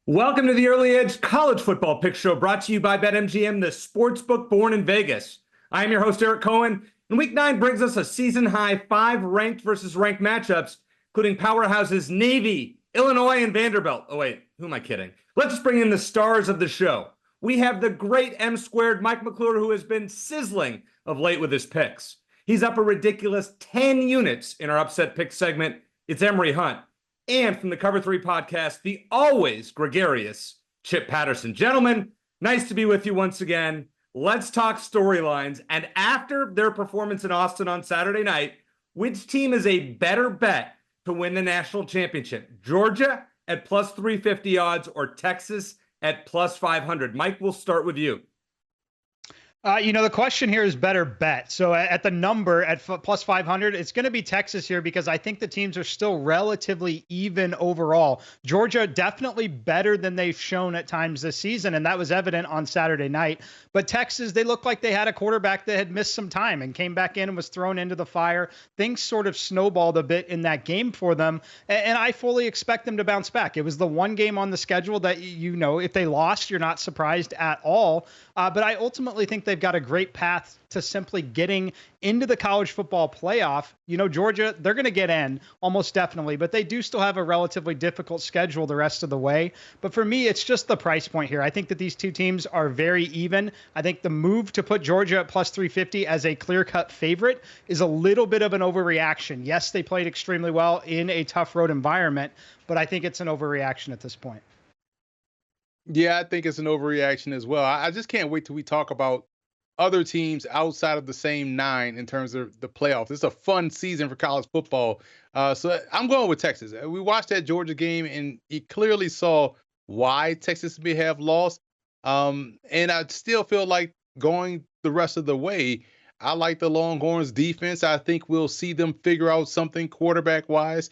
Welcome to the Early Edge College Football Pick Show, brought to you by BetMGM, the sportsbook born in Vegas. I am your host, Eric Cohen, and Week 9 brings us a season-high 5 ranked versus ranked matchups, including powerhouses Navy, Illinois, and Vanderbilt. Oh, wait, who am I kidding? Let's bring in the stars of the show. We have the great M-squared Mike McClure, who has been sizzling of late with his picks. He's up a ridiculous 10 units in our upset pick segment. It's Emory Hunt. And from the Cover 3 podcast, the always gregarious Chip Patterson. Gentlemen, nice to be with you once again. Let's talk storylines. And after their performance in Austin on Saturday night, which team is a better bet to win the national championship? Georgia at plus 350 odds or Texas at plus 500? Mike, we'll start with you. The question here is better bet. So at the number at plus 500, it's going to be Texas here because I think the teams are still relatively even overall. Georgia definitely better than they've shown at times this season, and that was evident on Saturday night. But Texas, they looked like they had a quarterback that had missed some time and came back in and was thrown into the fire. Things sort of snowballed a bit in that game for them, and I fully expect them to bounce back. It was the one game on the schedule that, if they lost, you're not surprised at all. But I ultimately think they've got a great path to simply getting into the college football playoff. Georgia, they're going to get in almost definitely, but they do still have a relatively difficult schedule the rest of the way. But for me, it's just the price point here. I think that these two teams are very even. I think the move to put Georgia at plus 350 as a clear-cut favorite is a little bit of an overreaction. Yes, they played extremely well in a tough road environment, but I think it's an overreaction at this point. Yeah, I think it's an overreaction as well. I just can't wait till we talk about other teams outside of the same 9 in terms of the playoffs. It's a fun season for college football. So I'm going with Texas. We watched that Georgia game, and you clearly saw why Texas may have lost. And I still feel like going the rest of the way, I like the Longhorns defense. I think we'll see them figure out something quarterback-wise.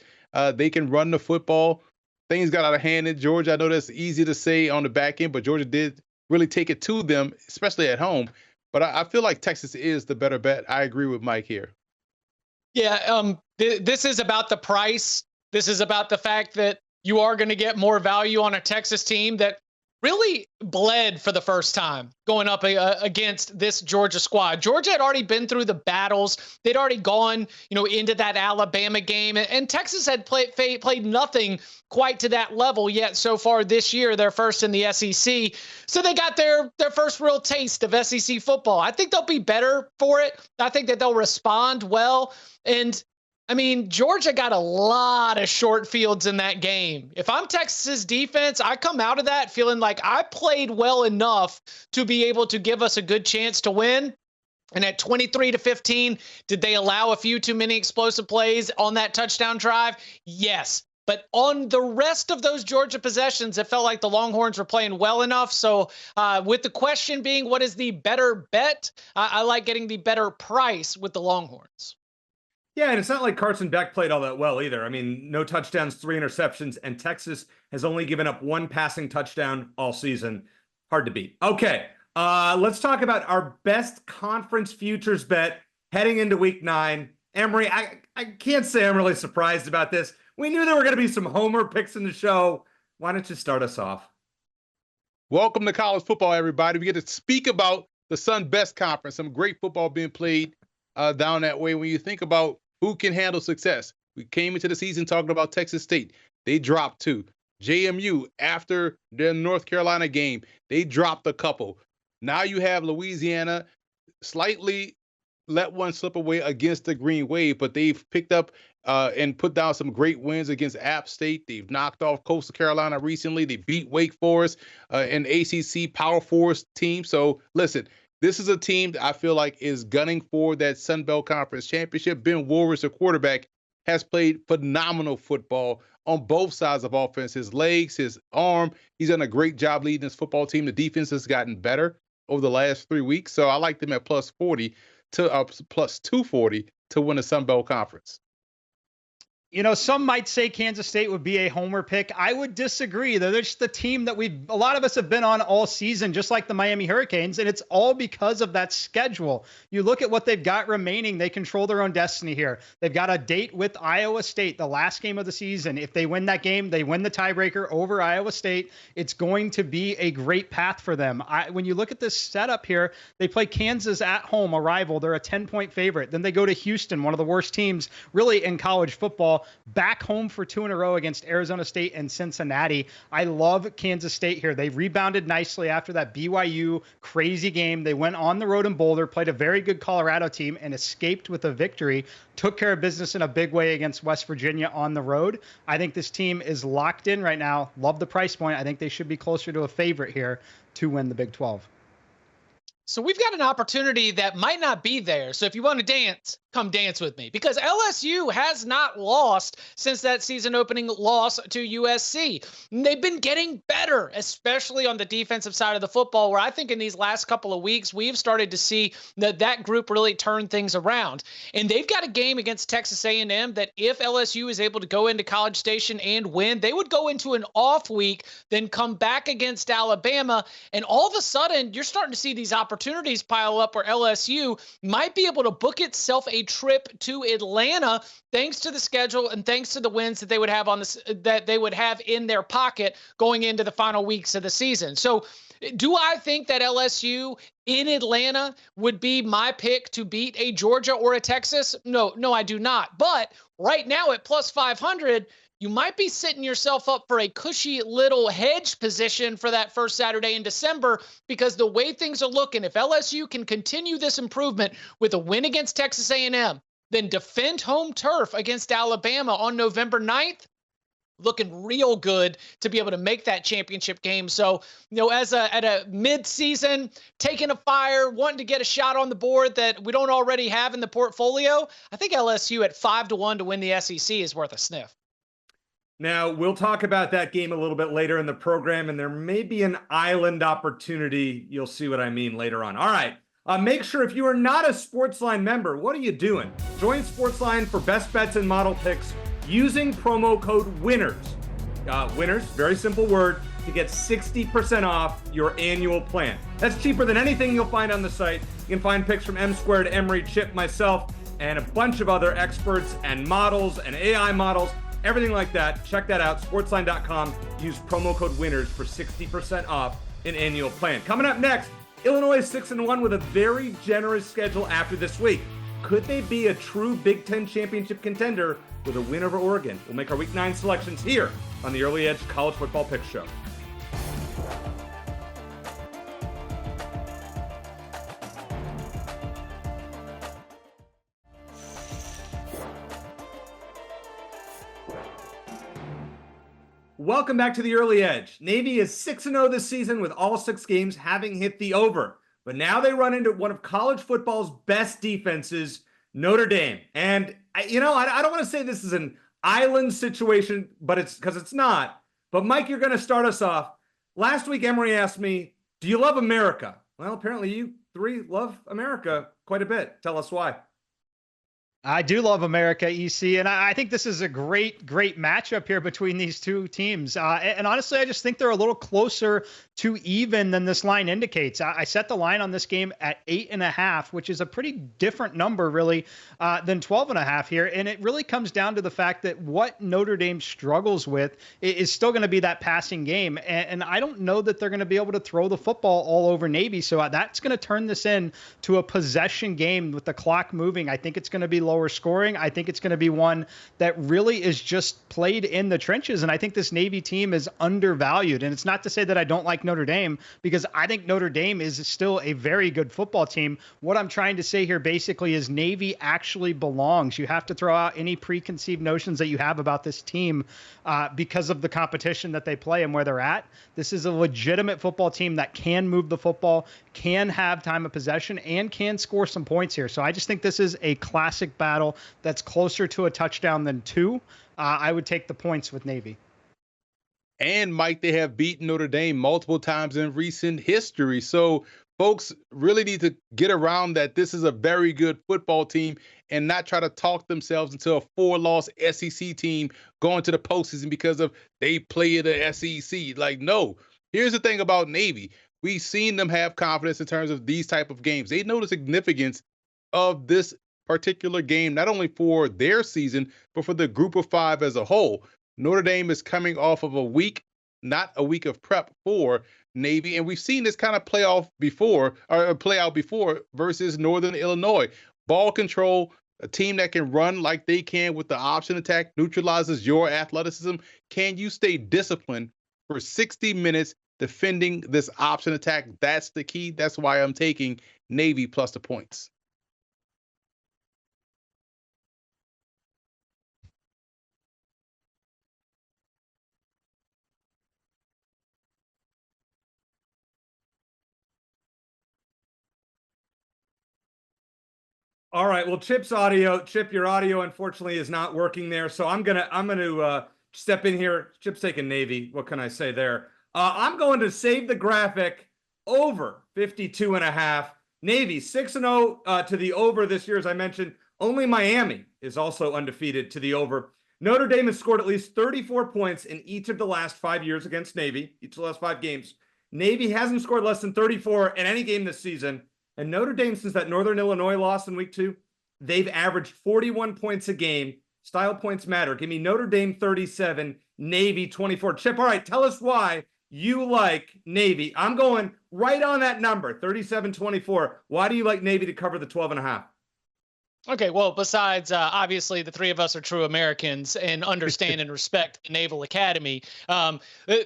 They can run the football. Things got out of hand in Georgia. I know that's easy to say on the back end, but Georgia did really take it to them, especially at home. But I feel like Texas is the better bet. I agree with Mike here. Yeah, this is about the price. This is about the fact that you are going to get more value on a Texas team that really bled for the first time going up against this Georgia squad. Georgia had already been through the battles. They'd already gone, into that Alabama game, and Texas had played nothing quite to that level yet so far this year. They're first in the SEC. So they got their first real taste of SEC football. I think they'll be better for it. I think that they'll respond well. And Georgia got a lot of short fields in that game. If I'm Texas's defense, I come out of that feeling like I played well enough to be able to give us a good chance to win. And at 23-15, did they allow a few too many explosive plays on that touchdown drive? Yes. But on the rest of those Georgia possessions, it felt like the Longhorns were playing well enough. So with the question being, what is the better bet? I like getting the better price with the Longhorns. Yeah, and it's not like Carson Beck played all that well either. No touchdowns, 3 interceptions, and Texas has only given up 1 passing touchdown all season. Hard to beat. Okay, let's talk about our best conference futures bet heading into Week 9. Emory, I can't say I'm really surprised about this. We knew there were going to be some homer picks in the show. Why don't you start us off? Welcome to college football, everybody. We get to speak about the Sun Best Conference. Some great football being played down that way. When you think about who can handle success, we came into the season talking about Texas State. They dropped 2. JMU, after their North Carolina game, they dropped a couple. Now you have Louisiana slightly let one slip away against the Green Wave, but they've picked up and put down some great wins against App State. They've knocked off Coastal Carolina recently. They beat Wake Forest, an ACC Power Force team. So listen, this is a team that I feel like is gunning for that Sun Belt Conference championship. Ben Woolridge, the quarterback, has played phenomenal football on both sides of offense. His legs, his arm, he's done a great job leading his football team. The defense has gotten better over the last 3 weeks. So I like them at plus 40 to plus 240 to win the Sun Belt Conference. Some might say Kansas State would be a homer pick. I would disagree. They're just the team that a lot of us have been on all season, just like the Miami Hurricanes, and it's all because of that schedule. You look at what they've got remaining. They control their own destiny here. They've got a date with Iowa State, the last game of the season. If they win that game, they win the tiebreaker over Iowa State. It's going to be a great path for them. When you look at this setup here, they play Kansas at home, a rival. They're a 10-point favorite. Then they go to Houston, one of the worst teams really in college football. Back home for 2 in a row against Arizona State and Cincinnati. I love Kansas State here. They rebounded nicely after that BYU crazy game. They went on the road in Boulder, played a very good Colorado team, and escaped with a victory. Took care of business in a big way against West Virginia on the road. I think this team is locked in right now. Love the price point. I think they should be closer to a favorite here to win the Big 12. So we've got an opportunity that might not be there. So if you want to dance, come dance with me, because LSU has not lost since that season opening loss to USC. And they've been getting better, especially on the defensive side of the football, where I think in these last couple of weeks, we've started to see that group really turn things around. And they've got a game against Texas A&M that if LSU is able to go into College Station and win, they would go into an off week, then come back against Alabama. And all of a sudden, you're starting to see these opportunities pile up where LSU might be able to book itself a trip to Atlanta, thanks to the schedule and thanks to the wins that they would have in their pocket going into the final weeks of the season. So do I think that LSU in Atlanta would be my pick to beat a Georgia or a Texas? No, I do not. But right now at plus 500, you might be setting yourself up for a cushy little hedge position for that first Saturday in December, because the way things are looking, if LSU can continue this improvement with a win against Texas A&M, then defend home turf against Alabama on November 9th, looking real good to be able to make that championship game. So, at a mid-season, taking a fire, wanting to get a shot on the board that we don't already have in the portfolio, I think LSU at 5-1 to win the SEC is worth a sniff. Now, we'll talk about that game a little bit later in the program, and there may be an island opportunity. You'll see what I mean later on. All right. Make sure if you are not a SportsLine member, what are you doing? Join SportsLine for best bets and model picks using promo code WINNERS. Winners, very simple word, to get 60% off your annual plan. That's cheaper than anything you'll find on the site. You can find picks from M Squared, Emory, Chip, myself, and a bunch of other experts and models and AI models. Everything like that. Check that out, sportsline.com. Use promo code WINNERS for 60% off an annual plan. Coming up next, Illinois is 6-1 with a very generous schedule after this week. Could they be a true Big Ten championship contender with a win over Oregon? We'll make our Week 9 selections here on the Early Edge College Football Pick Show. Welcome back to the Early Edge. Navy is 6-0 this season with all 6 games having hit the over. But now they run into one of college football's best defenses, Notre Dame. And, I don't want to say this is an island situation, but it's because it's not. But, Mike, you're going to start us off. Last week, Emory asked me, do you love America? Well, apparently you 3 love America quite a bit. Tell us why. I do love America, EC, and I think this is a great matchup here between these two teams. And honestly, I just think they're a little closer to even than this line indicates. I set the line on this game at 8.5, which is a pretty different number, really, than 12.5 here. And it really comes down to the fact that what Notre Dame struggles with is still going to be that passing game. And I don't know that they're going to be able to throw the football all over Navy. So that's going to turn this in to a possession game with the clock moving. I think it's going to be lower scoring. I think it's going to be one that really is just played in the trenches. And I think this Navy team is undervalued. And it's not to say that I don't like Notre Dame, because I think Notre Dame is still a very good football team. What I'm trying to say here basically is Navy actually belongs. You have to throw out any preconceived notions that you have about this team because of the competition that they play and where they're at. This is a legitimate football team that can move the football, can have time of possession, and can score some points here. So I just think this is a classic battle that's closer to a touchdown than 2. I would take the points with Navy. And, Mike, they have beaten Notre Dame multiple times in recent history. So folks really need to get around that this is a very good football team and not try to talk themselves into a 4-loss SEC team going to the postseason because of they play in the SEC. Like, no. Here's the thing about Navy. We've seen them have confidence in terms of these type of games. They know the significance of this particular game, not only for their season, but for the group of 5 as a whole. Notre Dame is coming off of a week, not a week of prep for Navy, and we've seen this kind of play out before versus Northern Illinois. Ball control, a team that can run like they can with the option attack, neutralizes your athleticism. Can you stay disciplined for 60 minutes defending this option attack? That's the key. That's why I'm taking Navy plus the points. All right. Well, Chip, your audio unfortunately is not working there. So I'm gonna step in here. Chip's taking Navy. What can I say there? I'm going to save the graphic over 52.5. Navy 6-0 to the over this year, as I mentioned. Only Miami is also undefeated to the over. Notre Dame has scored at least 34 points in each of the last 5 years against Navy, each of the last 5 games. Navy hasn't scored less than 34 in any game this season. And Notre Dame, since that Northern Illinois loss in week 2, they've averaged 41 points a game. Style points matter. Give me Notre Dame 37, Navy 24. Chip, all right, tell us why you like Navy. I'm going right on that number, 37-24. Why do you like Navy to cover the 12.5? Okay, well, besides, obviously, the 3 of us are true Americans and understand and respect the Naval Academy.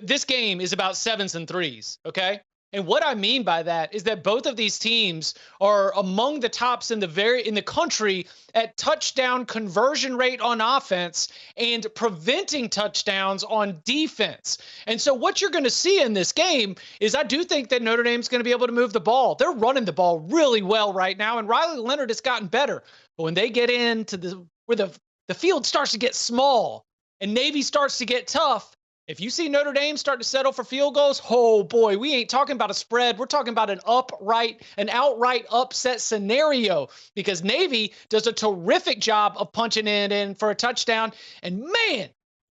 This game is about 7s and 3s, okay? And what I mean by that is that both of these teams are among the tops in the country at touchdown conversion rate on offense and preventing touchdowns on defense. And so what you're going to see in this game is I do think that Notre Dame's going to be able to move the ball. They're running the ball really well right now, and Riley Leonard has gotten better. But when they get into where the field starts to get small and Navy starts to get tough, if you see Notre Dame start to settle for field goals, oh boy, we ain't talking about a spread. We're talking about an outright upset scenario, because Navy does a terrific job of punching it in for a touchdown. And man,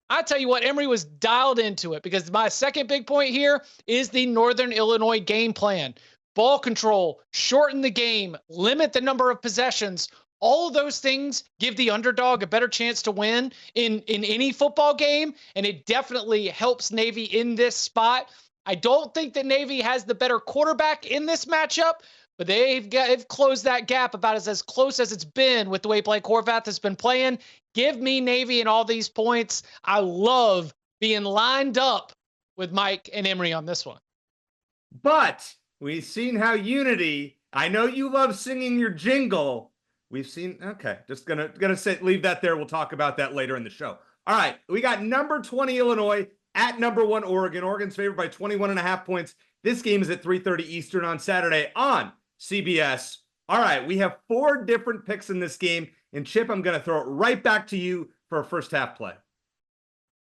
I tell you what, Emory was dialed into it, because my second big point here is the Northern Illinois game plan. Ball control, shorten the game, limit the number of possessions. All of those things give the underdog a better chance to win in any football game, and it definitely helps Navy in this spot. I don't think that Navy has the better quarterback in this matchup, but they've closed that gap about as close as it's been with the way Blake Horvath has been playing. Give me Navy and all these points. I love being lined up with Mike and Emory on this one. But we've seen how Unity, I know you love singing your jingle. We've seen, okay, just gonna leave that there. We'll talk about that later in the show. All right, we got number 20 Illinois at number 1 Oregon. Oregon's favored by 21.5 points. This game is at 3:30 Eastern on Saturday on CBS. All right, we have 4 different picks in this game. And Chip, I'm gonna throw it right back to you for a first half play.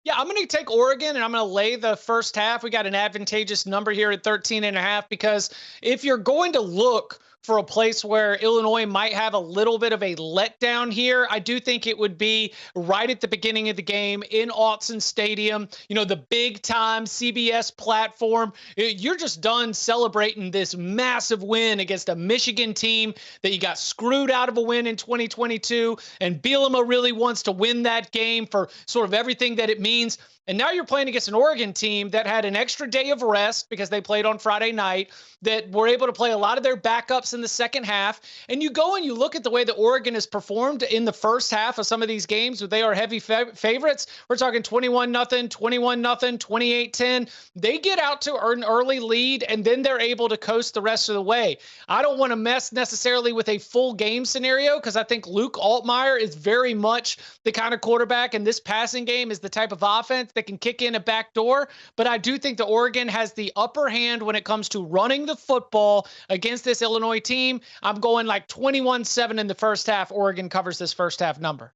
Yeah, I'm going to take Oregon, and I'm going to lay the first half. We got an advantageous number here at 13.5, because if you're going to look for a place where Illinois might have a little bit of a letdown here, I do think it would be right at the beginning of the game in Autzen Stadium, the big time CBS platform. You're just done celebrating this massive win against a Michigan team that you got screwed out of a win in 2022. And Bielema really wants to win that game for sort of everything that it means. And now you're playing against an Oregon team that had an extra day of rest because they played on Friday night, that were able to play a lot of their backups in the second half. And you go and you look at the way that Oregon has performed in the first half of some of these games where they are heavy favorites. We're talking 21-0, 21-0, 28-10. They get out to an early lead, and then they're able to coast the rest of the way. I don't want to mess necessarily with a full game scenario, because I think Luke Altmaier is very much the kind of quarterback, and this passing game is the type of offense that can kick in a back door. But I do think that Oregon has the upper hand when it comes to running the football against this Illinois team. I'm going like 21-7 in the first half. Oregon covers this first half number.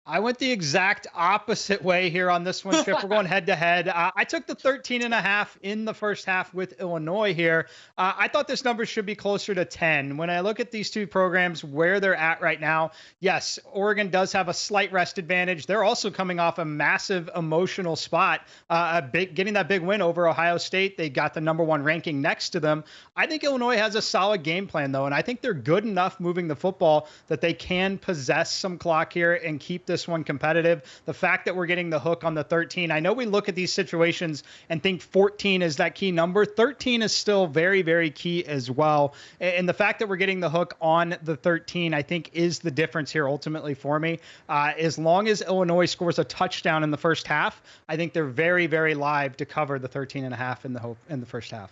I went the exact opposite way here on this one, Chip. We're going head to head. I took the 13.5 in the first half with Illinois here. I thought this number should be closer to 10. When I look at these two programs, where they're at right now, yes, Oregon does have a slight rest advantage. They're also coming off a massive emotional spot, getting that big win over Ohio State. They got the number 1 ranking next to them. I think Illinois has a solid game plan, though, and I think they're good enough moving the football that they can possess some clock here and keep this one competitive. The fact that we're getting the hook on the 13, I know we look at these situations and think 14 is that key number. 13 is still very, very key as well. And the fact that we're getting the hook on the 13, I think, is the difference here ultimately for me. As long as Illinois scores a touchdown in the first half, I think they're very, very live to cover the 13.5 in the first half.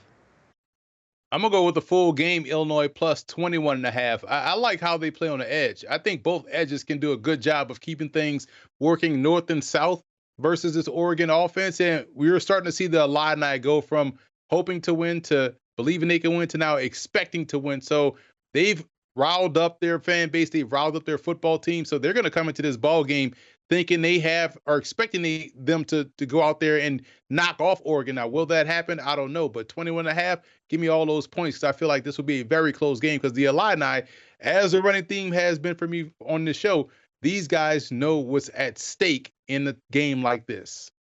I'm going to go with the full game, Illinois plus 21.5. I like how they play on the edge. I think both edges can do a good job of keeping things working north and south versus this Oregon offense. And we're starting to see the Illini go from hoping to win to believing they can win to now expecting to win. So they've riled up their fan base. They've riled up their football team. So they're going to come into this ball game thinking expecting them to go out there and knock off Oregon. Now, will that happen? I don't know. But 21.5, give me all those points because I feel like this will be a very close game because the Illini, as the running theme has been for me on the show, these guys know what's at stake in a game like this.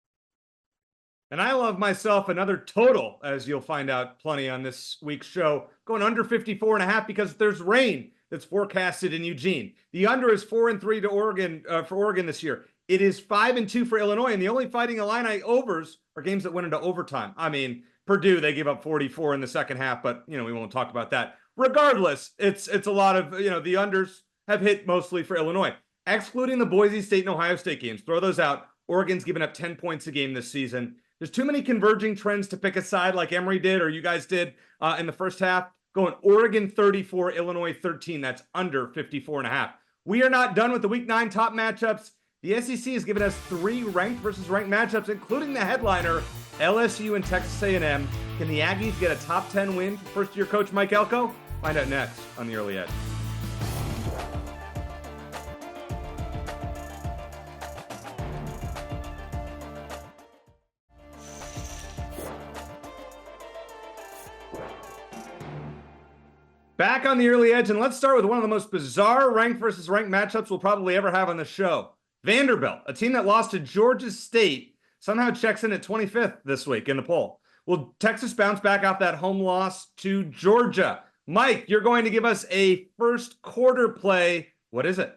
And I love myself another total, as you'll find out plenty on this week's show, going under 54.5 because there's rain that's forecasted in Eugene. The under is 4-3 to Oregon for Oregon this year. It is 5-2 for Illinois, and the only Fighting Illini overs are games that went into overtime. I mean, Purdue, they gave up 44 in the second half, but we won't talk about that. Regardless, it's a lot of the unders have hit mostly for Illinois, excluding the Boise State and Ohio State games. Throw those out. Oregon's given up 10 points a game this season. There's too many converging trends to pick a side like Emory did or you guys did in the first half. Going Oregon 34, Illinois 13. That's under 54.5. We are not done with the Week 9 top matchups. The SEC has given us 3 ranked versus ranked matchups, including the headliner, LSU and Texas A&M. Can the Aggies get a top 10 win for first-year coach Mike Elko? Find out next on The Early Edge. Back on the Early Edge, and let's start with one of the most bizarre ranked versus ranked matchups we'll probably ever have on the show. Vanderbilt, a team that lost to Georgia State, somehow checks in at 25th this week in the poll. Will Texas bounce back off that home loss to Georgia? Mike, you're going to give us a first quarter play. What is it?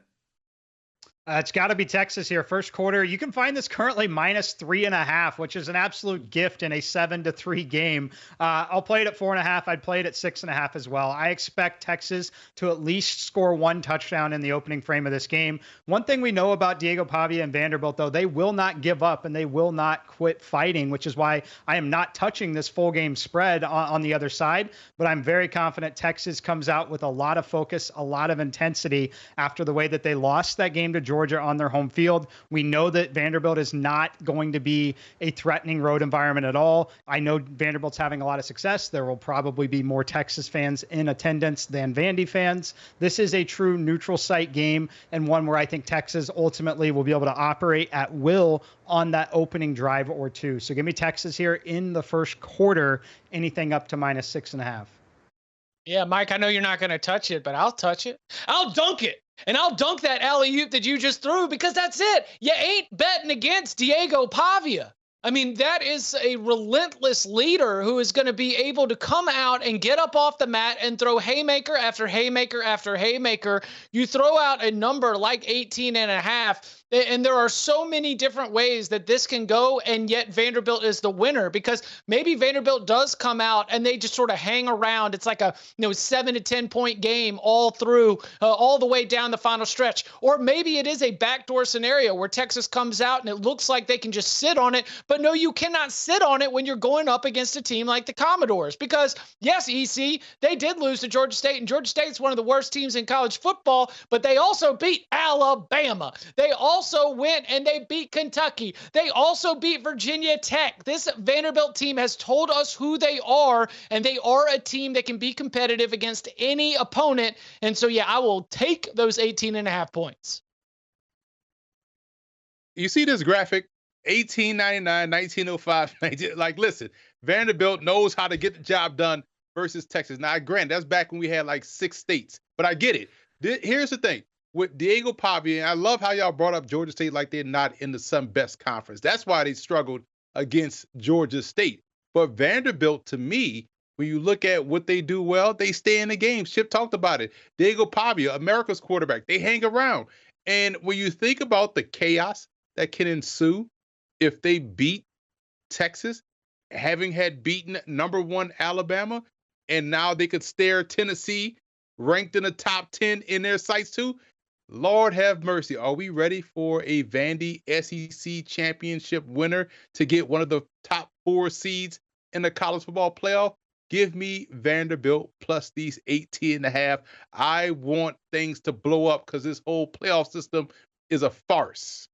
It's got to be Texas here. First quarter. You can find this currently -3.5, which is an absolute gift in a 7-3 game. I'll play it at 4.5. I'd play it at 6.5 as well. I expect Texas to at least score 1 touchdown in the opening frame of this game. One thing we know about Diego Pavia and Vanderbilt, though, they will not give up and they will not quit fighting, which is why I am not touching this full game spread on the other side. But I'm very confident Texas comes out with a lot of focus, a lot of intensity after the way that they lost that game to Georgia on their home field. We know that Vanderbilt is not going to be a threatening road environment at all. I know Vanderbilt's having a lot of success. There will probably be more Texas fans in attendance than Vandy fans. This is a true neutral site game and one where I think Texas ultimately will be able to operate at will on that opening drive or two. So give me Texas here in the first quarter, anything up to -6.5. Yeah, Mike, I know you're not going to touch it, but I'll touch it. I'll dunk it. And I'll dunk that alley-oop that you just threw because that's it. You ain't betting against Diego Pavia. I mean, that is a relentless leader who is going to be able to come out and get up off the mat and throw haymaker after haymaker after haymaker. You throw out a number like 18.5, and there are so many different ways that this can go, and yet Vanderbilt is the winner because maybe Vanderbilt does come out and they just sort of hang around. It's like a 7 to 10 point game all through, all the way down the final stretch. Or maybe it is a backdoor scenario where Texas comes out and it looks like they can just sit on it. But no, you cannot sit on it when you're going up against a team like the Commodores because, yes, EC, they did lose to Georgia State, and Georgia State's one of the worst teams in college football, but they also beat Alabama. They also went and they beat Kentucky. They also beat Virginia Tech. This Vanderbilt team has told us who they are, and they are a team that can be competitive against any opponent. And so, yeah, I will take those 18.5 points. You see this graphic, 1899, 1905, 19, like, listen, Vanderbilt knows how to get the job done versus Texas. Now, granted, that's back when we had like 6 states, but I get it. Here's the thing. With Diego Pavia, I love how y'all brought up Georgia State like they're not in the Sun Best Conference. That's why they struggled against Georgia State. But Vanderbilt, to me, when you look at what they do well, they stay in the game. Chip talked about it. Diego Pavia, America's quarterback, they hang around. And when you think about the chaos that can ensue if they beat Texas, having had beaten #1 Alabama, and now they could stare Tennessee ranked in the top 10 in their sights too. Lord have mercy. Are we ready for a Vandy SEC championship winner to get one of the top 4 seeds in the college football playoff? Give me Vanderbilt plus these 18.5. I want things to blow up because this whole playoff system is a farce.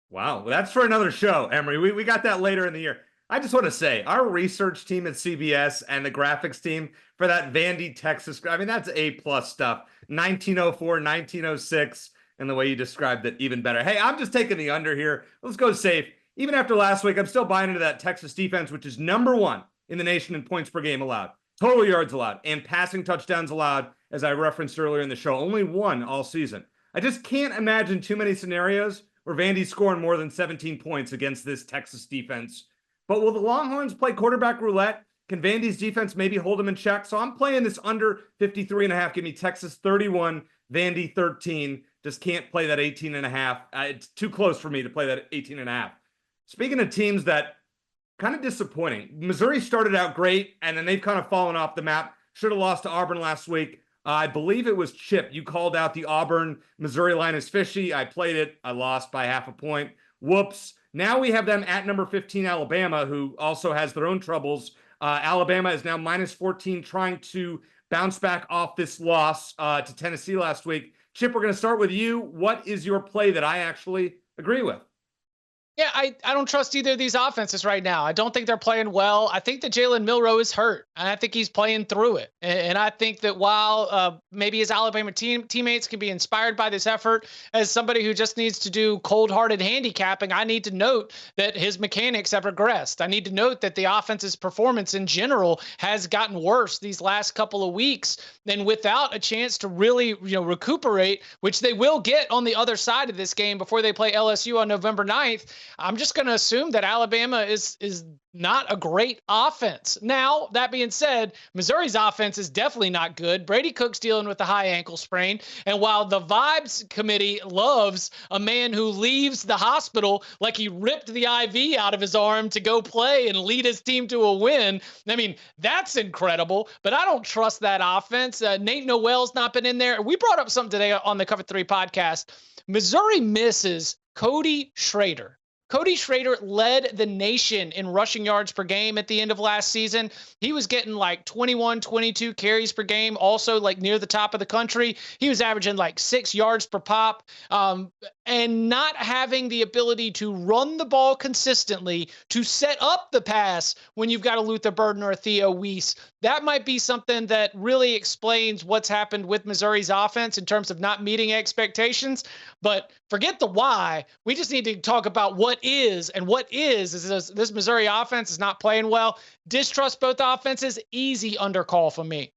Wow. Well, that's for another show, Emory. We got that later in the year. I just want to say our research team at CBS and the graphics team for that Vandy, Texas, I mean, that's A+ stuff. 1904, 1906, and the way you described it, even better. Hey, I'm just taking the under here. Let's go safe. Even after last week, I'm still buying into that Texas defense, which is #1 in the nation in points per game allowed, total yards allowed, and passing touchdowns allowed, as I referenced earlier in the show. Only 1 all season. I just can't imagine too many scenarios where Vandy's scoring more than 17 points against this Texas defense. But will the Longhorns play quarterback roulette? Can Vandy's defense maybe hold them in check? So I'm playing this under 53.5. Give me Texas 31, Vandy 13. Just can't play that 18.5. It's too close for me to play that 18.5. Speaking of teams that kind of disappointing, Missouri started out great, and then they've kind of fallen off the map. Should have lost to Auburn last week. I believe it was Chip. You called out the Auburn-Missouri line is fishy. I played it. I lost by half a point. Whoops. Now we have them at number 15, Alabama, who also has their own troubles. Alabama is now -14, trying to bounce back off this loss to Tennessee last week. Chip, we're going to start with you. What is your play that I actually agree with? Yeah, I don't trust either of these offenses right now. I don't think they're playing well. I think that Jalen Milroe is hurt, and I think he's playing through it. And I think that while maybe his Alabama teammates can be inspired by this effort, as somebody who just needs to do cold-hearted handicapping, I need to note that his mechanics have regressed. I need to note that the offense's performance in general has gotten worse these last couple of weeks. And without a chance to really recuperate, which they will get on the other side of this game before they play LSU on November 9th, I'm just going to assume that Alabama is not a great offense. Now, that being said, Missouri's offense is definitely not good. Brady Cook's dealing with a high ankle sprain. And while the Vibes Committee loves a man who leaves the hospital like he ripped the IV out of his arm to go play and lead his team to a win, I mean, that's incredible. But I don't trust that offense. Nate Noel's not been in there. We brought up something today on the Cover 3 podcast. Missouri misses Cody Schrader. Cody Schrader led the nation in rushing yards per game at the end of last season. He was getting like 21, 22 carries per game, also like near the top of the country. He was averaging like 6 yards per pop. And not having the ability to run the ball consistently, to set up the pass when you've got a Luther Burden or a Theo Weiss, that might be something that really explains what's happened with Missouri's offense in terms of not meeting expectations. But forget the why. We just need to talk about what is, and what is this Missouri offense is not playing well. Distrust both offenses. Easy undercall for me.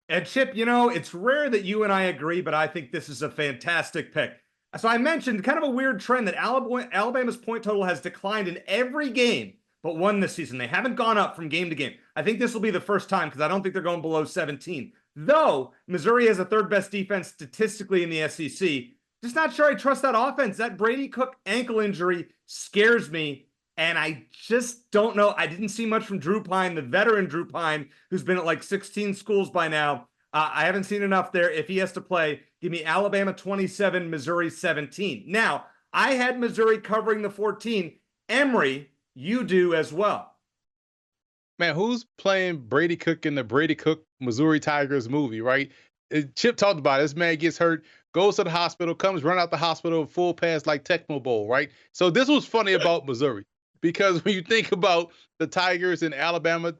And Chip, it's rare that you and I agree, but I think this is a fantastic pick. So I mentioned kind of a weird trend that Alabama's point total has declined in every game but one this season. They haven't gone up from game to game. I think this will be the first time because I don't think they're going below 17. Though Missouri has the 3rd best defense statistically in the SEC. Just not sure I trust that offense. That Brady Cook ankle injury scares me, and I just don't know. I didn't see much from Drew Pine, the veteran Drew Pine, who's been at like 16 schools by now. I haven't seen enough there. If he has to play, give me Alabama 27, Missouri 17. Now, I had Missouri covering the 14. Emory, you do as well. Man, who's playing Brady Cook in the Brady Cook Missouri Tigers movie, right? Chip talked about it. This man gets hurt, goes to the hospital, comes run out the hospital, full pass like Tecmo Bowl, right? So this was funny about Missouri because when you think about the Tigers in Alabama,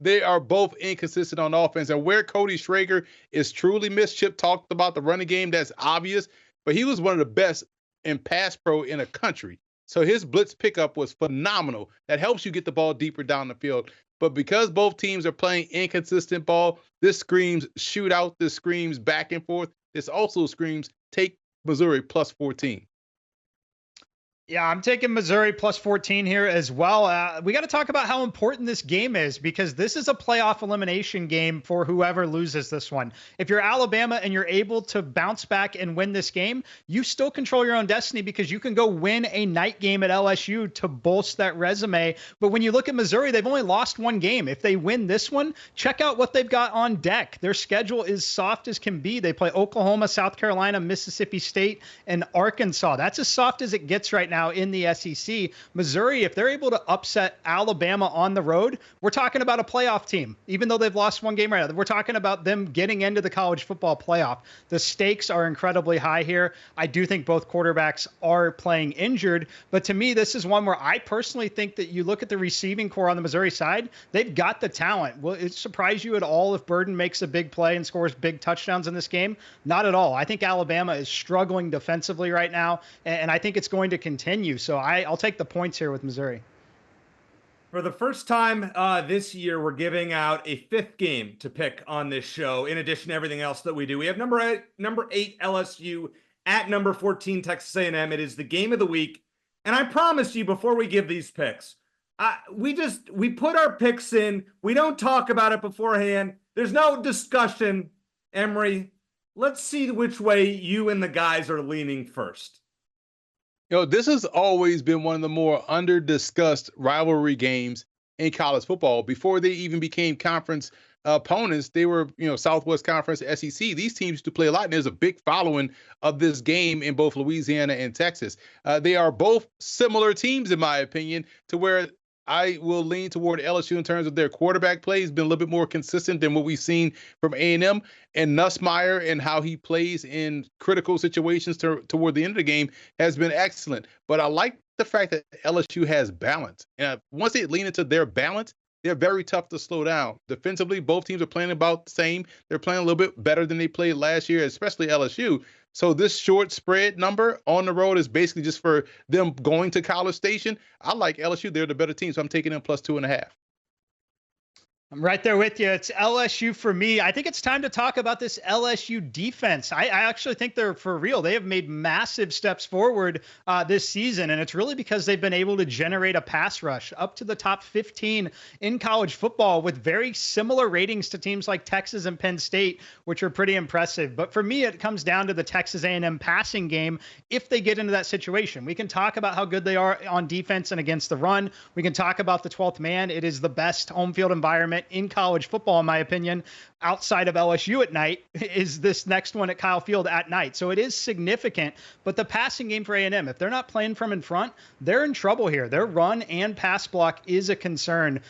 they are both inconsistent on offense. And where Cody Schrader is truly missed, Chip talked about the running game. That's obvious. But he was one of the best and pass pro in a country. So his blitz pickup was phenomenal. That helps you get the ball deeper down the field. But because both teams are playing inconsistent ball, this screams shootout, this screams back and forth. This also screams take Missouri plus 14. Yeah, I'm taking Missouri plus 14 here as well. We got to talk about how important this game is because this is a playoff elimination game for whoever loses this one. If you're Alabama and you're able to bounce back and win this game, you still control your own destiny because you can go win a night game at LSU to bolster that resume. But when you look at Missouri, they've only lost one game. If they win this one, check out what they've got on deck. Their schedule is soft as can be. They play Oklahoma, South Carolina, Mississippi State, and Arkansas. That's as soft as it gets right now in the SEC. Missouri, if they're able to upset Alabama on the road, we're talking about a playoff team. Even though they've lost one game right now, we're talking about them getting into the college football playoff. The stakes are incredibly high here. I do think both quarterbacks are playing injured, but to me, this is one where I personally think that you look at the receiving core on the Missouri side, they've got the talent. Will it surprise you at all if Burden makes a big play and scores big touchdowns in this game? Not at all. I think Alabama is struggling defensively right now, and I think it's going to continue. So I'll take the points here with Missouri. For the first time this year, we're giving out a fifth game to pick on this show, in addition to everything else that we do. We have number 8 LSU at number 14 Texas A&M. It is the game of the week. And I promise you, before we give these picks, we put our picks in. We don't talk about it beforehand. There's no discussion. Emory, let's see which way you and the guys are leaning first. This has always been one of the more under-discussed rivalry games in college football. Before they even became conference opponents, they were, Southwest Conference, SEC. These teams used to play a lot, and there's a big following of this game in both Louisiana and Texas. They are both similar teams, in my opinion, to where I will lean toward LSU in terms of their quarterback play. He's been a little bit more consistent than what we've seen from A&M. And Nussmeier and how he plays in critical situations toward the end of the game has been excellent. But I like the fact that LSU has balance. And once they lean into their balance, they're very tough to slow down. Defensively, both teams are playing about the same. They're playing a little bit better than they played last year, especially LSU. So this short spread number on the road is basically just for them going to College Station. I like LSU. They're the better team, so I'm taking them plus 2.5. I'm right there with you. It's LSU for me. I think it's time to talk about this LSU defense. I actually think they're for real. They have made massive steps forward this season, and it's really because they've been able to generate a pass rush up to the top 15 in college football with very similar ratings to teams like Texas and Penn State, which are pretty impressive. But for me, it comes down to the Texas A&M passing game if they get into that situation. We can talk about how good they are on defense and against the run. We can talk about the 12th man. It is the best home field environment in college football, in my opinion, outside of LSU at night, is this next one at Kyle Field at night. So it is significant, but the passing game for A&M, if they're not playing from in front, they're in trouble here. Their run and pass block is a concern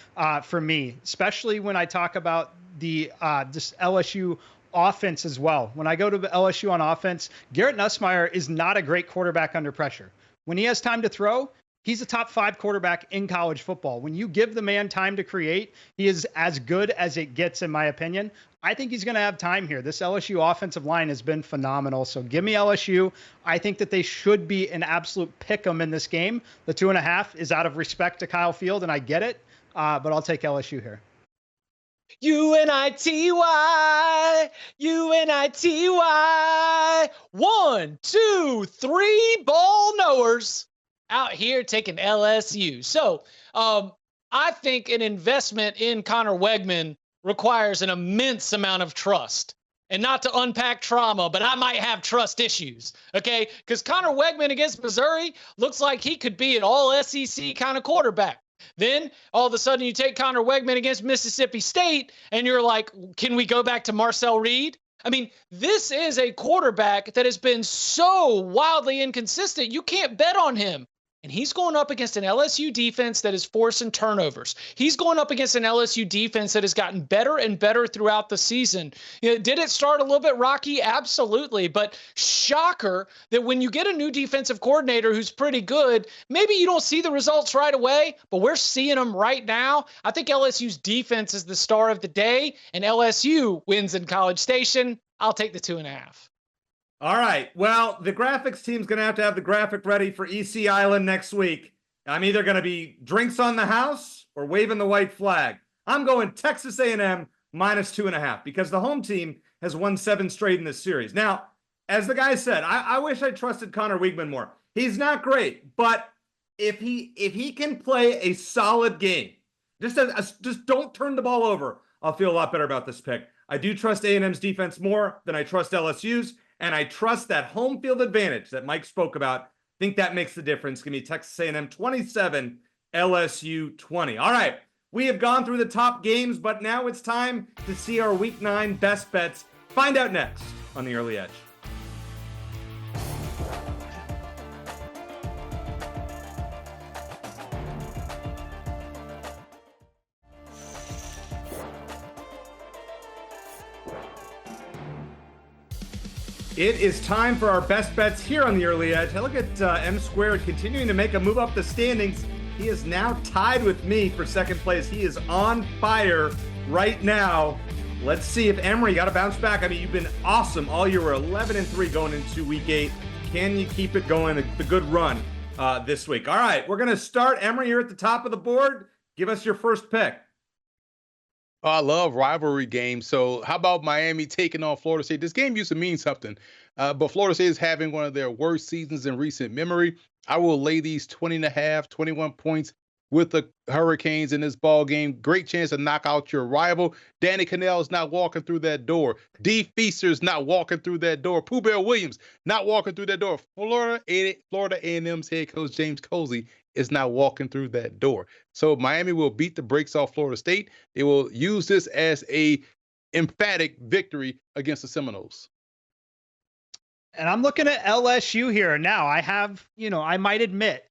for me, especially when I talk about the this LSU offense as well. When I go to LSU on offense, Garrett Nussmeier is not a great quarterback under pressure. When he has time to throw, he's a top 5 quarterback in college football. When you give the man time to create, he is as good as it gets, in my opinion. I think he's going to have time here. This LSU offensive line has been phenomenal. So give me LSU. I think that they should be an absolute pick 'em in this game. The 2.5 is out of respect to Kyle Field, and I get it, but I'll take LSU here. UNITY, UNITY, 1, 2, 3 ball knowers out here taking LSU. So I think an investment in Connor Wegman requires an immense amount of trust. And not to unpack trauma, but I might have trust issues, okay? Because Connor Wegman against Missouri looks like he could be an all-SEC kind of quarterback. Then all of a sudden you take Connor Wegman against Mississippi State and you're like, can we go back to Marcel Reed? I mean, this is a quarterback that has been so wildly inconsistent. You can't bet on him. And he's going up against an LSU defense that is forcing turnovers. He's going up against an LSU defense that has gotten better and better throughout the season. Did it start a little bit rocky? Absolutely. But shocker that when you get a new defensive coordinator who's pretty good, maybe you don't see the results right away, but we're seeing them right now. I think LSU's defense is the star of the day, and LSU wins in College Station. I'll take the 2.5. All right. Well, the graphics team's going to have the graphic ready for EC Island next week. I'm either going to be drinks on the house or waving the white flag. I'm going Texas A&M -2.5 because the home team has won 7 straight in this series. Now, as the guy said, I wish I trusted Connor Wiegman more. He's not great, but if he can play a solid game, just don't turn the ball over, I'll feel a lot better about this pick. I do trust A&M's defense more than I trust LSU's, and I trust that home field advantage that Mike spoke about. I think that makes the difference. Give me Texas A&M 27, LSU 20. All right, we have gone through the top games, but now it's time to see our Week 9 best bets. Find out next on The Early Edge. It is time for our best bets here on The Early Edge. Look at M Squared continuing to make a move up the standings. He is now tied with me for second place. He is on fire right now. Let's see if Emory got to bounce back. I mean, you've been awesome all year. We're 11-3 going into week 8. Can you keep it going, the good run this week? All right, we're going to start. Emory, you're at the top of the board. Give us your first pick. Oh, I love rivalry games. So how about Miami taking on Florida State? This game used to mean something, but Florida State is having one of their worst seasons in recent memory. I will lay these 20.5, 21 points with the Hurricanes in this ball game. Great chance to knock out your rival. Danny Cannell is not walking through that door. D. Feaster's not walking through that door. Pooh Bear Williams not walking through that door. Florida A&M's head coach James Coley is not walking through that door. So Miami will beat the brakes off Florida State. They will use this as a emphatic victory against the Seminoles. And I'm looking at LSU here. Now I might admit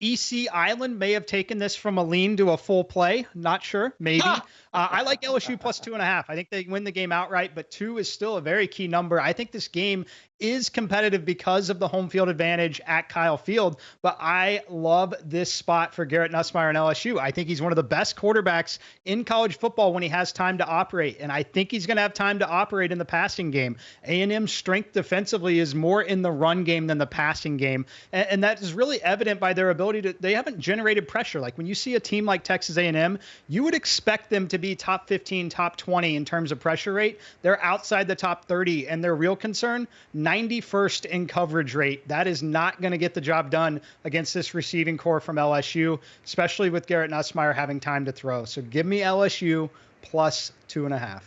EC Island may have taken this from a lean to a full play. Not sure. Maybe. I like LSU plus 2.5. I think they win the game outright, but 2 is still a very key number. I think this game is competitive because of the home field advantage at Kyle Field, but I love this spot for Garrett Nussmeier and LSU. I think he's one of the best quarterbacks in college football when he has time to operate, and I think he's going to have time to operate in the passing game. A&M's strength defensively is more in the run game than the passing game, and that is really evident by their ability they haven't generated pressure. Like when you see a team like Texas A&M, you would expect them to be top 15, top 20 in terms of pressure rate. They're outside the top 30, and their real concern, 91st in coverage rate. That is not going to get the job done against this receiving core from LSU, especially with Garrett Nussmeier having time to throw. So give me LSU plus 2.5.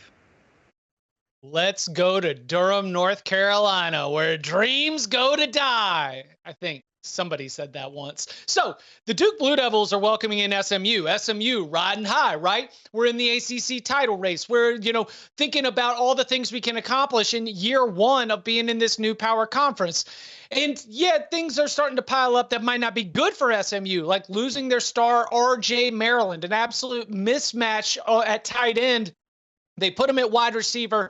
Let's go to Durham, North Carolina, where dreams go to die. I think somebody said that once. So the Duke Blue Devils are welcoming in SMU. SMU riding high, right? We're in the ACC title race. We're, thinking about all the things we can accomplish in year 1 of being in this new power conference. And yeah, things are starting to pile up that might not be good for SMU, like losing their star RJ Maryland, an absolute mismatch at tight end. They put him at wide receiver.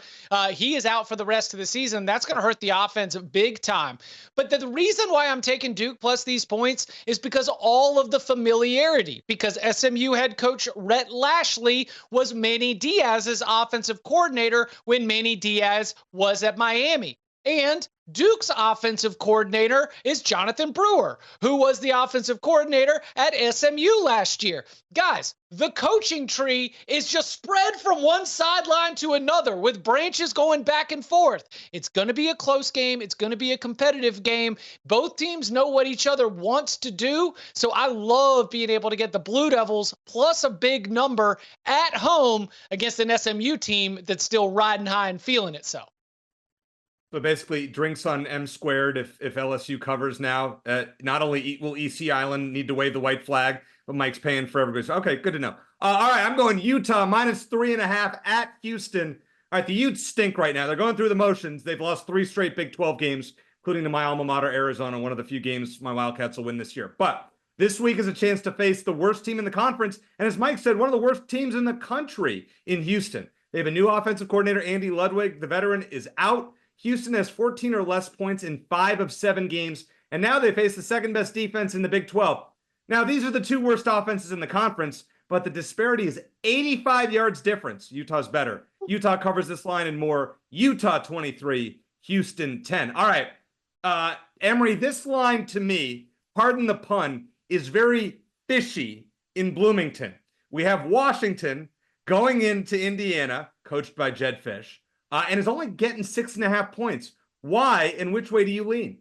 He is out for the rest of the season. That's going to hurt the offense big time. But the reason why I'm taking Duke plus these points is because all of the familiarity, because SMU head coach Rhett Lashley was Manny Diaz's offensive coordinator when Manny Diaz was at Miami. And Duke's offensive coordinator is Jonathan Brewer, who was the offensive coordinator at SMU last year. Guys, the coaching tree is just spread from one sideline to another with branches going back and forth. It's going to be a close game. It's going to be a competitive game. Both teams know what each other wants to do. So I love being able to get the Blue Devils plus a big number at home against an SMU team that's still riding high and feeling itself. So basically, drinks on M Squared if LSU covers now. Not only will EC Island need to wave the white flag, but Mike's paying for everybody. So, okay, good to know. All right, I'm going Utah minus 3.5 at Houston. All right, the Utes stink right now. They're going through the motions. They've lost 3 straight Big 12 games, including to my alma mater, Arizona, one of the few games my Wildcats will win this year. But this week is a chance to face the worst team in the conference, and as Mike said, one of the worst teams in the country in Houston. They have a new offensive coordinator, Andy Ludwig. The veteran is out. Houston has 14 or less points in 5 of 7 games, and now they face the second best defense in the Big 12. Now, these are the 2 worst offenses in the conference, but the disparity is 85 yards difference. Utah's better. Utah covers this line and more. Utah 23, Houston 10. All right. Emory, this line to me, pardon the pun, is very fishy in Bloomington. We have Washington going into Indiana, coached by Jed Fish, and is only getting 6.5 points. Why and which way do you lean?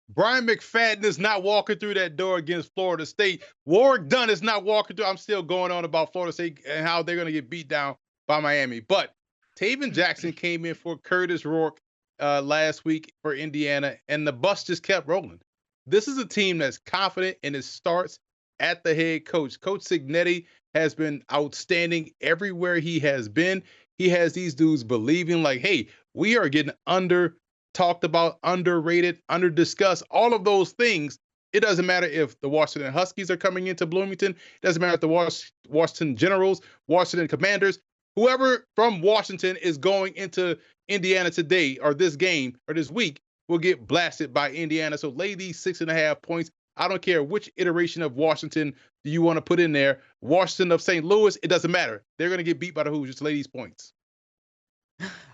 Brian McFadden is not walking through that door against Florida State. Warwick Dunn is not walking through. I'm still going on about Florida State and how they're going to get beat down by Miami. But Taven Jackson came in for Curtis Rourke last week for Indiana, and the bus just kept rolling. This is a team that's confident, and it starts at the head coach. Coach Cignetti has been outstanding everywhere he has been. He has these dudes believing like, hey, we are getting talked about, underrated, under-discussed, all of those things. It doesn't matter if the Washington Huskies are coming into Bloomington. It doesn't matter if the Washington Generals, Washington Commanders, whoever from Washington is going into Indiana today or this game or this week will get blasted by Indiana. So lay these 6.5 points. I don't care which iteration of Washington do you want to put in there. Washington of St. Louis, it doesn't matter. They're going to get beat by the Hoosiers. Just lay these points.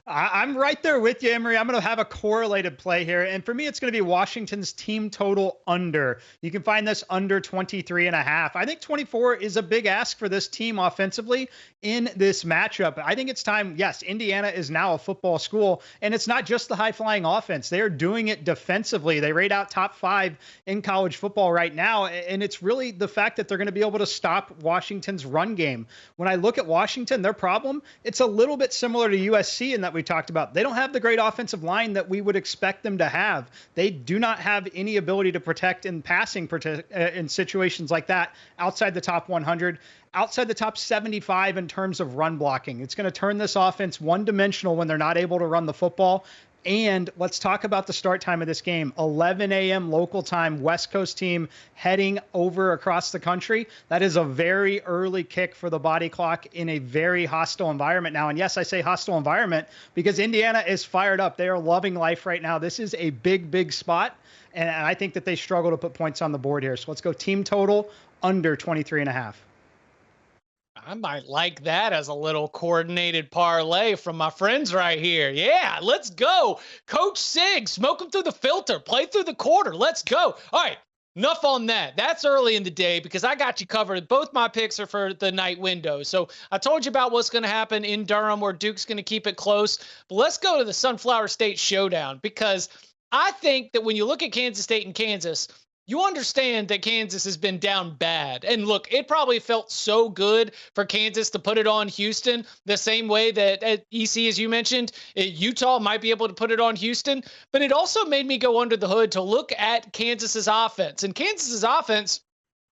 I'm right there with you, Emory. I'm going to have a correlated play here. And for me, it's going to be Washington's team total under. You can find this under 23.5. I think 24 is a big ask for this team offensively in this matchup. I think it's time. Yes, Indiana is now a football school, and it's not just the high-flying offense. They're doing it defensively. They rate out top 5 in college football right now, and it's really the fact that they're going to be able to stop Washington's run game. When I look at Washington, their problem, it's a little bit similar to USC in that we talked about. They don't have the great offensive line that we would expect them to have. They do not have any ability to protect in passing in situations like that outside the top 100, outside the top 75 in terms of run blocking. It's going to turn this offense one-dimensional when they're not able to run the football. And let's talk about the start time of this game. 11 a.m. local time, West Coast team heading over across the country. That is a very early kick for the body clock in a very hostile environment now. And yes, I say hostile environment because Indiana is fired up. They are loving life right now. This is a big, big spot. And I think that they struggle to put points on the board here. So let's go team total under 23.5. I might like that as a little coordinated parlay from my friends right here. Yeah, let's go. Coach Sig, smoke them through the filter, play through the quarter. Let's go. All right, enough on that. That's early in the day because I got you covered. Both my picks are for the night window. So I told you about what's going to happen in Durham where Duke's going to keep it close. But let's go to the Sunflower State Showdown because I think that when you look at Kansas State and Kansas, you understand that Kansas has been down bad. And look, it probably felt so good for Kansas to put it on Houston the same way that at EC, as you mentioned, Utah might be able to put it on Houston. But it also made me go under the hood to look at Kansas's offense. And Kansas's offense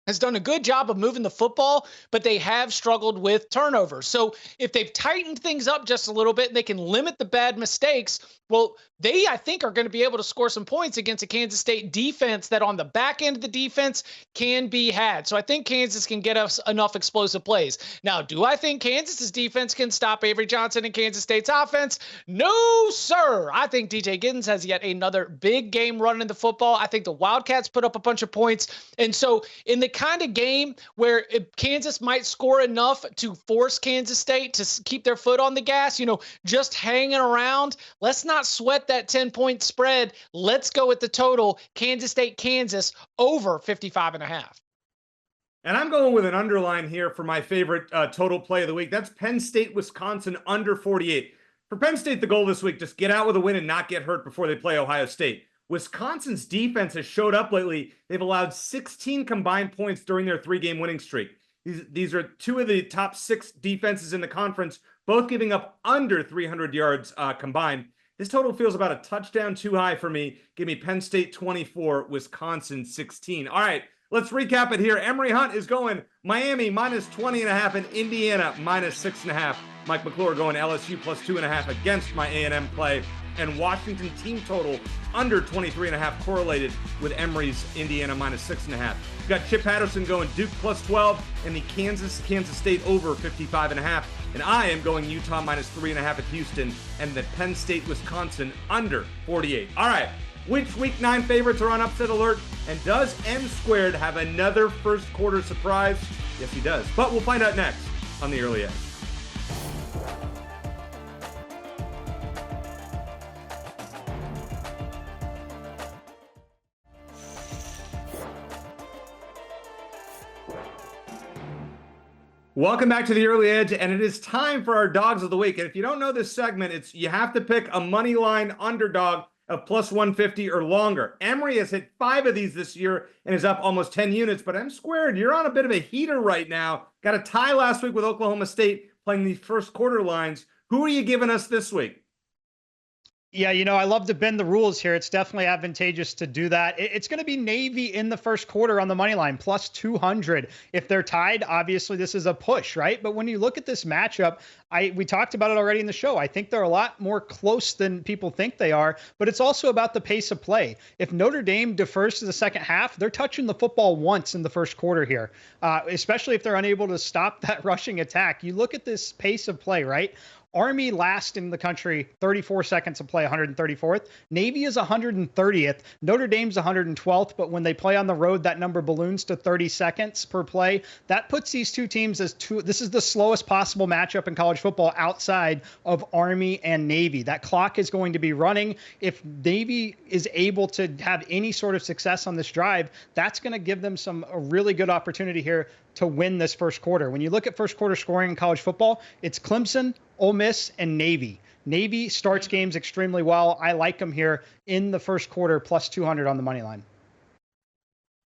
has done a good job of moving the football, but they have struggled with turnovers. So if they've tightened things up just a little bit and they can limit the bad mistakes, well, they, I think, are going to be able to score some points against a Kansas State defense that on the back end of the defense can be had. So I think Kansas can get us enough explosive plays. Now, do I think Kansas's defense can stop Avery Johnson and Kansas State's offense? No, sir. I think DJ Giddens has yet another big game running the football. I think the Wildcats put up a bunch of points. And so in the kind of game where Kansas might score enough to force Kansas State to keep their foot on the gas, just hanging around, let's not sweat that 10-point spread. Let's go with the total. Kansas State, Kansas over 55.5. And I'm going with an underline here for my favorite total play of the week. That's Penn State, Wisconsin under 48. For Penn State, the goal this week, just get out with a win and not get hurt before they play Ohio State. Wisconsin's defense has showed up lately. They've allowed 16 combined points during their 3-game winning streak. These are two of the top 6 defenses in the conference, both giving up under 300 yards combined. This total feels about a touchdown too high for me. Give me Penn State 24, Wisconsin 16. All right, let's recap it here. Emory Hunt is going Miami minus 20.5 and Indiana minus 6.5. Mike McClure going LSU plus 2.5 against my A&M play. And Washington team total under 23.5 correlated with Emory's Indiana minus 6.5. We've got Chip Patterson going Duke plus 12 and the Kansas State over 55.5. And I am going Utah minus 3.5 at Houston and the Penn State Wisconsin under 48. All right, which week 9 favorites are on upset alert? And does M Squared have another first quarter surprise? Yes, he does. But we'll find out next on the Early Edge. Welcome back to the Early Edge, and it is time for our Dogs of the Week. And if you don't know this segment, it's you have to pick a money line underdog of plus 150 or longer. Emory has hit 5 of these this year and is up almost 10 units, but M squared, you're on a bit of a heater right now. Got a tie last week with Oklahoma State playing the first quarter lines. Who are you giving us this week? Yeah, I love to bend the rules here. It's definitely advantageous to do that. It's going to be Navy in the first quarter on the money line, plus 200. If they're tied, obviously this is a push, right? But when you look at this matchup, we talked about it already in the show. I think they're a lot more close than people think they are, but it's also about the pace of play. If Notre Dame defers to the second half, they're touching the football once in the first quarter here, especially if they're unable to stop that rushing attack. You look at this pace of play, right? Army last in the country, 34 seconds to play, 134th. Navy is 130th. Notre Dame's 112th, but when they play on the road, that number balloons to 30 seconds per play. That puts these two teams as two. This is the slowest possible matchup in college football outside of Army and Navy. That clock is going to be running. If Navy is able to have any sort of success on this drive, that's going to give them a really good opportunity here to win this first quarter. When you look at first quarter scoring in college football, it's Clemson, Ole Miss, and Navy. Navy starts games extremely well. I like them here in the first quarter, plus 200 on the money line.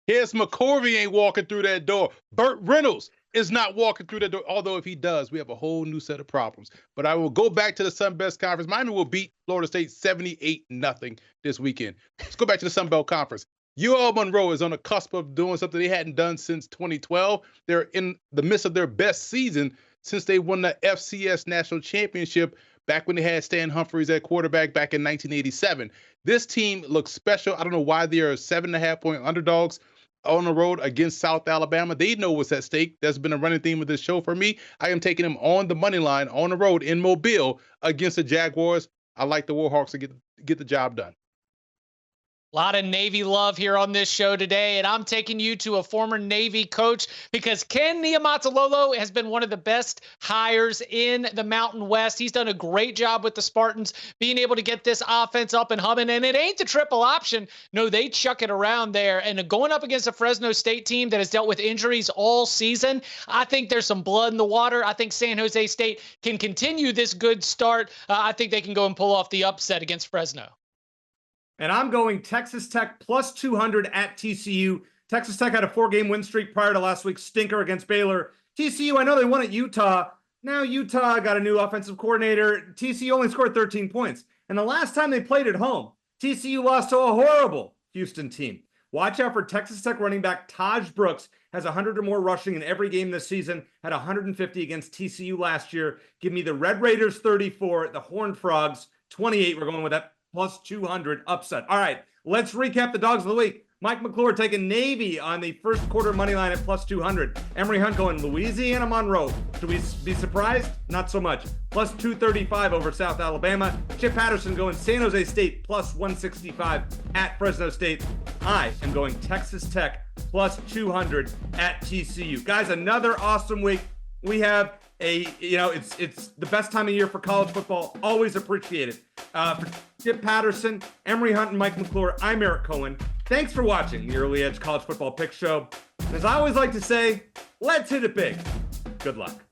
Here's McClure ain't walking through that door. Burt Reynolds is not walking through that door. Although if he does, we have a whole new set of problems. But I will go back to the Sun Belt Conference. Miami will beat Florida State 78-0 this weekend. Let's go back to the Sun Belt Conference. UL Monroe is on the cusp of doing something they hadn't done since 2012. They're in the midst of their best season since they won the FCS National Championship back when they had Stan Humphries at quarterback back in 1987. This team looks special. I don't know why they are 7.5-point underdogs on the road against South Alabama. They know what's at stake. That's been a running theme of this show for me. I am taking them on the money line on the road in Mobile against the Jaguars. I like the Warhawks to get the job done. A lot of Navy love here on this show today, and I'm taking you to a former Navy coach because Ken Niumatalolo has been one of the best hires in the Mountain West. He's done a great job with the Spartans, being able to get this offense up and humming, and it ain't the triple option. No, they chuck it around there, and going up against a Fresno State team that has dealt with injuries all season, I think there's some blood in the water. I think San Jose State can continue this good start. I think they can go and pull off the upset against Fresno. And I'm going Texas Tech plus 200 at TCU. Texas Tech had a 4-game win streak prior to last week's stinker against Baylor. TCU, I know they won at Utah. Now Utah got a new offensive coordinator. TCU only scored 13 points. And the last time they played at home, TCU lost to a horrible Houston team. Watch out for Texas Tech running back Taj Brooks. Has 100 or more rushing in every game this season. Had 150 against TCU last year. Give me the Red Raiders 34, the Horned Frogs 28. We're going with that plus 200 upset. All right, let's recap the Dogs of the Week. Mike McClure taking Navy on the first quarter money line at plus 200. Emory Hunt going Louisiana Monroe. Should we be surprised? Not so much. Plus 235 over South Alabama. Chip Patterson going San Jose State plus 165 at Fresno State. I am going Texas Tech plus 200 at TCU. Guys, another awesome week. We have it's the best time of year for college football. Always appreciate it. For Chip Patterson, Emory Hunt, and Mike McClure, I'm Eric Cohen. Thanks for watching the Early Edge College Football Pick Show. And as I always like to say, let's hit it big. Good luck.